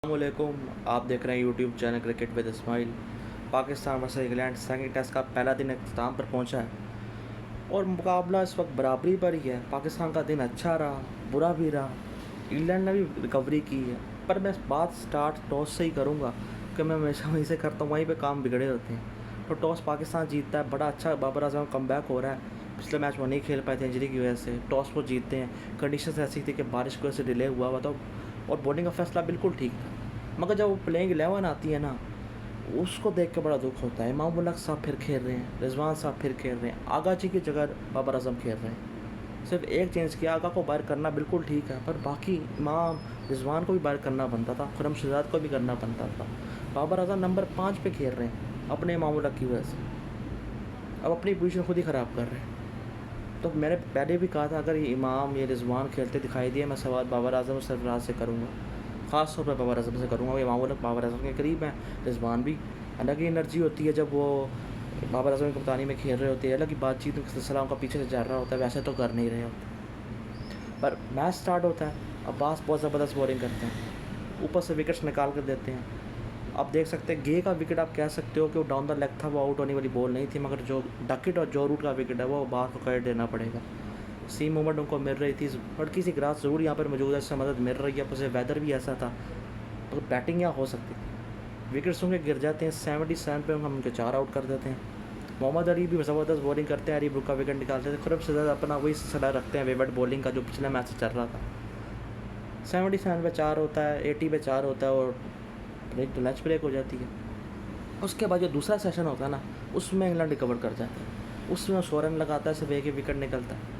अस्सलामुअलैकुम। आप देख रहे हैं YouTube channel cricket with Ismail. Pakistan versus England second test का पहला दिन अख्ताम पर पहुंचा है और मुकाबला इस वक्त बराबरी पर ही है। पाकिस्तान का दिन अच्छा रहा, बुरा भी रहा। इंग्लैंड ने भी रिकवरी की है, पर मैं बात स्टार्ट टॉस से ही करूँगा कि मैं हमेशा वहीं से करता हूँ, वहीं पर काम बिगड़े होते हैं। तो टॉस पाकिस्तान जीतता है, बड़ा अच्छा बाबर आजम कम बैक हो रहा है। पिछले मैच वो नहीं खेल पाए थे इंजरी की वजह से, टॉस वो जीतते हैं। कंडीशन ऐसी थी कि बारिश की वजह से डिले हुआ तो और बॉलिंग का फैसला बिल्कुल ठीक था। मगर जब वो प्लेइंग 11 आती है ना, उसको देख के बड़ा दुख होता है। इमाम उल हक साहब फिर खेल रहे हैं, रिजवान साहब फिर खेल रहे हैं, आगा जी की जगह बाबर आजम खेल रहे हैं। सिर्फ एक चेंज किया, आगा को बाहर करना बिल्कुल ठीक है, पर बाकी इमाम रिजवान को भी बाहर करना बनता था, खुरम शहजाद को भी करना बनता था। बाबर आजम नंबर 5 पे खेल रहे हैं अपने इमाम उल हक की वजह से, अब अपनी पोजीशन खुद ही ख़राब कर रहे हैं। तो मैंने पहले भी कहा था, अगर ये इमाम ये रिजवान खेलते दिखाई दिए, मैं सवाल बाबर आजम और सरफराज से करूँगा, ख़ास तौर पर बाबर आजम से करूँगा। इमाम उल हक बाबर आजम के करीब हैं, रिजवान भी। अलग ही एनर्जी होती है जब वो बाबर आजम की कप्तानी में खेल रहे होते हैं, अलग ही बातचीत में सिलसिला उनका पीछे से जा रहा होता है, वैसे तो कर नहीं रहे होते। पर मैच स्टार्ट होता है, अब्बास बहुत ज़बरदस्त बॉलिंग करते हैं, ऊपर से विकेट्स निकाल कर देते हैं। आप देख सकते हैं गे का विकेट, आप कह सकते हो कि वो डाउन द लेग था, वो आउट होने वाली बॉल नहीं थी, मगर जो डकिट और जो रूट का विकेट है वो बाहर को कर देना पड़ेगा। सी मूवमेंट उनको मिल रही थी, लड़की सी ग्रास ज़रूर यहाँ पर मौजूद है, इससे मदद मिल रही है। उसे वेदर भी ऐसा था तो बैटिंग यहाँ हो सकती थी। विकेट्स उनके गिर जाते हैं 77 पे, हम उनके 4 आउट कर देते हैं। मोहम्मद अली भी ज़बरदस्त बॉलिंग करते हैं, अली ब्रुक का विकेट निकालते थे। खुरम शहजाद अपना वही सिलसिला रखते हैं वेवर्ड बॉलिंग का, जो पिछले मैच से चल रहा था। 77 पे 4 होता है, 80 पे 4 होता है और लंच ब्रेक हो जाती है। उसके बाद जो दूसरा सेशन होता है ना, उसमें इंग्लैंड रिकवर कर जाता है, उसमें 100 रन लगाता है, सिर्फ एक ही विकेट निकलता है।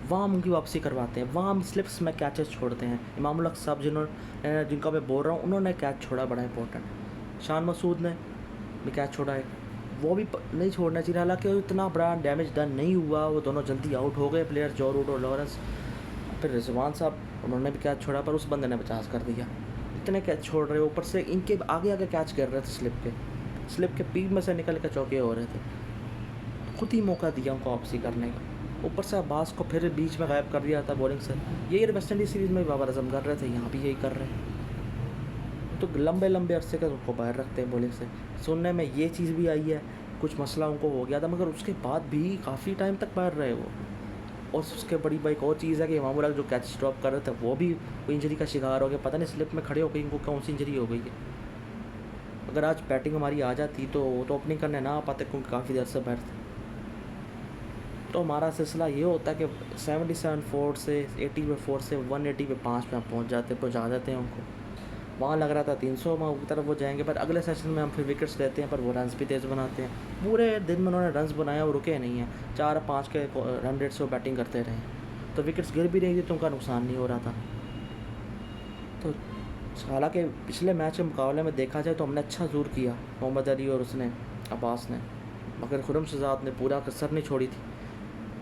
वहाँ हम उनकी वापसी करवाते हैं, वहाँ हम स्लिप्स में कैचेस छोड़ते हैं। इमाम उल हक साहब जिनका मैं बोल रहा हूँ, उन्होंने कैच छोड़ा, बड़ा इंपॉर्टेंट। शान मसूद ने भी कैच छोड़ा है, वो भी नहीं छोड़ना चाहिए। हालांकि इतना बड़ा डैमेज डन नहीं हुआ, वो दोनों जल्दी आउट हो गए प्लेयर, जॉ रूट और लॉरेंस। फिर रिजवान साहब, उन्होंने भी कैच छोड़ा, पर उस बंदे ने 50 कर दिया। इतने कैच छोड़ रहे, ऊपर से इनके आगे आगे कैच कर रहे थे, स्लिप के पीठ में से निकल कर चौके हो रहे थे। खुद ही मौका दिया उनको वापसी करने का, ऊपर से अब्बास को फिर बीच में गायब कर दिया था बॉलिंग से। यही वेस्ट इंडीज़ सीरीज़ में बाबर आजम कर रहे थे, यहाँ भी यही कर रहे हैं। तो लंबे लंबे अरसे का उनको बाहर रखते हैं बॉलिंग से। सुनने में ये चीज़ भी आई है, कुछ मसला उनको हो गया था, मगर उसके बाद भी काफ़ी टाइम तक बाहर रहे वो। और उसके बड़ी एक और चीज़ है कि इमाम उल हक जो कैच ड्रॉप कर रहे थे, वो भी कोई इंजरी का शिकार हो गया, पता नहीं स्लिप में खड़े हो गई, इनको कौन सी इंजरी हो गई है। अगर आज बैटिंग हमारी आ जाती तो ओपनिंग करने ना आ पाते, क्योंकि काफ़ी देर से बाहर थे। तो हमारा सिलसिला ये होता है कि 77 4 से 80 पे 4 से 180 पे 5 पे हम पहुँचा देते हैं उनको। वहाँ लग रहा था 300 वहाँ की तरफ वो जाएंगे, पर अगले सेशन में हम फिर विकेट्स लेते हैं, पर वो रन्स भी तेज़ बनाते हैं। पूरे दिन में उन्होंने रन्स बनाया, वो रुके नहीं हैं, 4-5 के रन रेट से वो बैटिंग करते रहे, तो विकेट्स गिर भी रही थी तो उनका नुकसान नहीं हो रहा था। तो हालांकि पिछले मैच के मुकाबले में देखा जाए तो हमने अच्छा ज़रूर किया, मोहम्मद अली और उसने अब्बास ने, मगर खुरम शहजाद ने पूरा कसर नहीं छोड़ी थी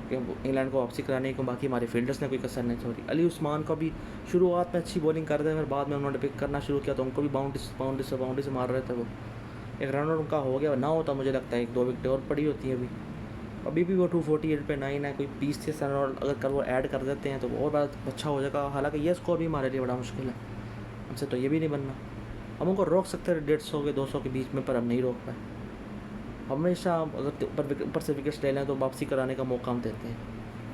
कि इंग्लैंड को वापसी कराने को। बाकी हमारे फील्डर्स ने कोई कसर नहीं छोड़ी। अली उस्मान को भी शुरुआत में अच्छी बॉलिंग कर रहे थे, फिर बाद में उन्होंने पिक करना शुरू किया तो उनको भी बाउंड्री से मार रहे थे वो। एक रन आउट उनका हो गया, ना होता मुझे लगता है 1-2 विकेट और पड़ी होती हैं अभी भी वो 248 पे 9 है, कोई 20 रन और अगर कल वो ऐड कर देते हैं तो और बड़ा अच्छा हो जाएगा। हालांकि ये स्कोर भी हमारे लिए बड़ा मुश्किल है, हमसे तो ये भी नहीं बनना। हम उनको रोक सकते हैं 150 के 200 के बीच में, पर हम नहीं रोक पाए। हमेशा अगर ऊपर से विकेट्स ले लें तो वापसी कराने का मौका हम देते हैं,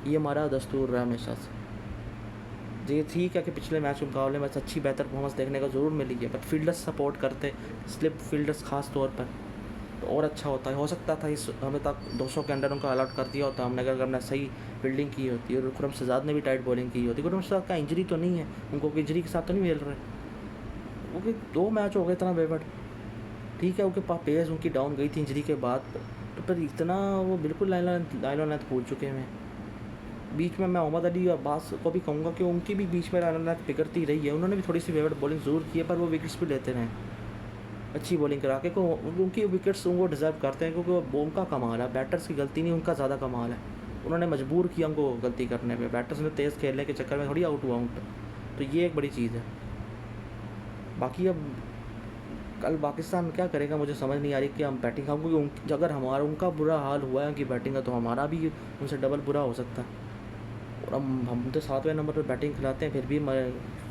ये हमारा दस्तूर रहा हमेशा से। ये ठीक है कि पिछले मैच के मुकाबले में अच्छी बेहतर परफॉर्मेंस देखने को ज़रूर मिली है, बट फील्डर्स सपोर्ट करते, स्लिप फील्डर्स खास तौर पर, तो और अच्छा होता है। हो सकता था इस हमें तक 200 के अंडर उनका अलॉट कर दिया होता हमने, अगर हमने सही फील्डिंग की होती और खुरम शहजाद ने भी टाइट बॉलिंग की होती। खुरम शहजाद का इंजरी तो नहीं है, उनको इंजरी के साथ तो नहीं खेल रहे, क्योंकि 2 मैच हो गए इतना बेवट। ठीक है, उनके पास पेस उनकी डाउन गई थी इंजरी के बाद, तो पर इतना वो बिल्कुल लाइन लेंथ भूल चुके हैं। बीच में मैं मोहम्मद अली और अब्बास को भी कहूँगा कि उनकी भी बीच में लाइन लेंथ बिगड़ती रही है, उन्होंने भी थोड़ी सी बेवट बॉलिंग ज़रूर की है, पर वो विकेट्स भी लेते रहे अच्छी बॉलिंग करा के। को उनकी विकेट्स उनको डिज़र्व करते हैं, क्योंकि वो उनका कमाल है, बैटर्स की गलती नहीं, उनका ज़्यादा कमाल है। उन्होंने मजबूर किया उनको गलती करने में, बैटर्स ने तेज़ खेलने के चक्कर में थोड़ी आउट हुआ उनका, तो ये एक बड़ी चीज़ है। बाकी अब कल पाकिस्तान क्या करेगा मुझे समझ नहीं आ रही कि हम बैटिंग, हम क्योंकि अगर हमारा उनका बुरा हाल हुआ है उनकी बैटिंग का, तो हमारा भी उनसे डबल बुरा हो सकता है। और हम तो 7वें नंबर पर बैटिंग खिलाते हैं, फिर भी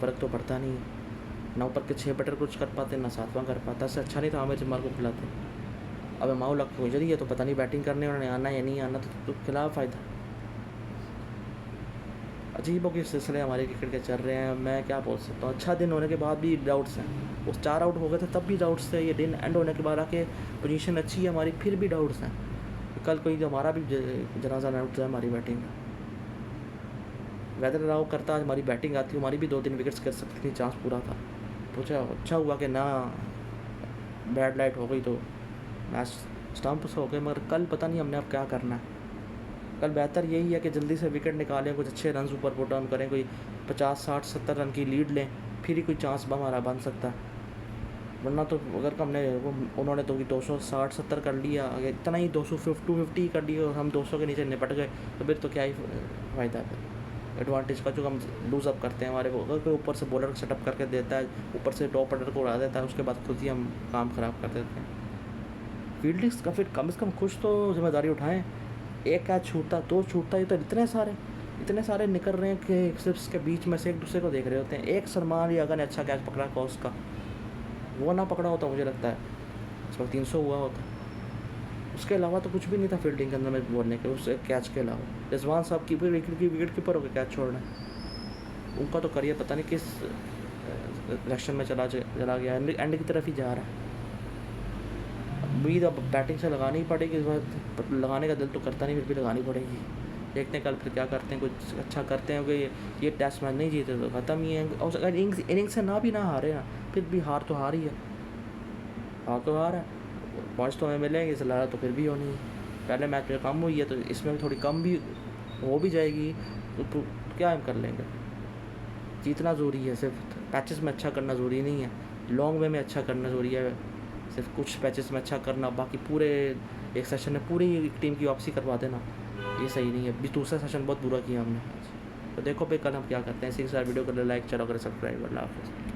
फ़र्क तो पड़ता नहीं है। ना ऊपर के 6 बैटर कुछ कर पाते ना 7वां कर पाता। इससे अच्छा नहीं था आमिर जमाल को खिलाते। अब माहौल को इंजरी है तो पता नहीं बैटिंग करने उन्होंने आना या नहीं आना, तो खिलाफ फ़ायदा। अजीबों के सिलसिले हमारे क्रिकेट के चल रहे हैं। मैं क्या बोल सकता हूँ, अच्छा दिन होने के बाद भी डाउट्स हैं। उस 4 आउट हो गए थे तब भी डाउट्स थे, ये दिन एंड होने के बाद आके पोजीशन अच्छी है हमारी फिर भी डाउट्स हैं। कल कोई जो हमारा भी जनाजा डाउट्स है हमारी बैटिंग का। वेदर राव करता आज हमारी बैटिंग आती, हमारी भी 2-3 विकेट्स कर सकती थी, चांस पूरा था। तो अच्छा हुआ कि ना बैड लाइट हो गई तो मैच स्टम्प से हो गए। मगर कल पता नहीं हमने अब क्या करना है। कल बेहतर यही है कि जल्दी से विकेट निकालें, कुछ अच्छे रन ऊपर पुट डाउन करें, कोई 50, 60, 70 रन की लीड लें, फिर ही कोई चांस हमारा बन सकता है। वरना तो अगर हमने उन्होंने तो 260, 70 कर लिया, अगर इतना ही 250 कर लिया और हम 200 के नीचे निपट गए तो फिर तो क्या ही फ़ायदा है। एडवांटेज का जो हम लूज़ अप करते हैं हमारे को, अगर कोई ऊपर से बॉलर सेटअप करके देता है, ऊपर से टॉप ऑर्डर को उड़ा देता है, उसके बाद खुद ही हम काम ख़राब कर देते हैं। फील्डिंग्स का फिर कम से कम कुछ तो जिम्मेदारी उठाएं। एक कैच छूटता, 2 छूटता, ये तो इतने सारे निकल रहे हैं कि सिर्फ के बीच में से एक दूसरे को देख रहे होते हैं। एक सलमान या अगर ने अच्छा कैच पकड़ा कॉस का, वो ना पकड़ा होता मुझे लगता है इस वक्त 300 हुआ होता। उसके अलावा तो कुछ भी नहीं था फील्डिंग के अंदर में बोलने के, उस कैच के अलावा। रिजवान साहब की विकेट कीपर होकर कैच छोड़ना है, उनका तो करियर पता नहीं किस डायरेक्शन में चला गया, एंड की तरफ ही जा रहा है। उम्मीद अब बैटिंग से लगानी ही पड़ेगी इस बार, लगाने का दिल तो करता नहीं, फिर भी लगानी पड़ेगी। देखते हैं कल फिर क्या करते हैं, कुछ अच्छा करते हैं क्योंकि ये टेस्ट मैच नहीं जीते तो ख़त्म ही है। और अगर इनिंग्स से ना भी ना हारे ना, फिर भी हार तो हार ही है, हार है। पॉइंट्स तो हमें मिलेंगे, इस लड़ा तो फिर भी होनी है। पहले मैच में कम हुई है तो इसमें भी थोड़ी कम भी हो भी जाएगी, तो क्या हम कर लेंगे। जीतना ज़रूरी है, सिर्फ पैचेस में अच्छा करना ज़रूरी नहीं है, लॉन्ग वे में अच्छा करना ज़रूरी है। सिर्फ कुछ पैचेस में अच्छा करना, बाकी पूरे एक सेशन में पूरी टीम की वापसी करवा देना, ये सही नहीं है। दूसरा सेशन बहुत बुरा किया हमने। तो देखो भाई कल हम क्या करते हैं। इसी के साथ वीडियो को लाइक, चलो करें सब्सक्राइब। अल्लाह हाफ़िज़।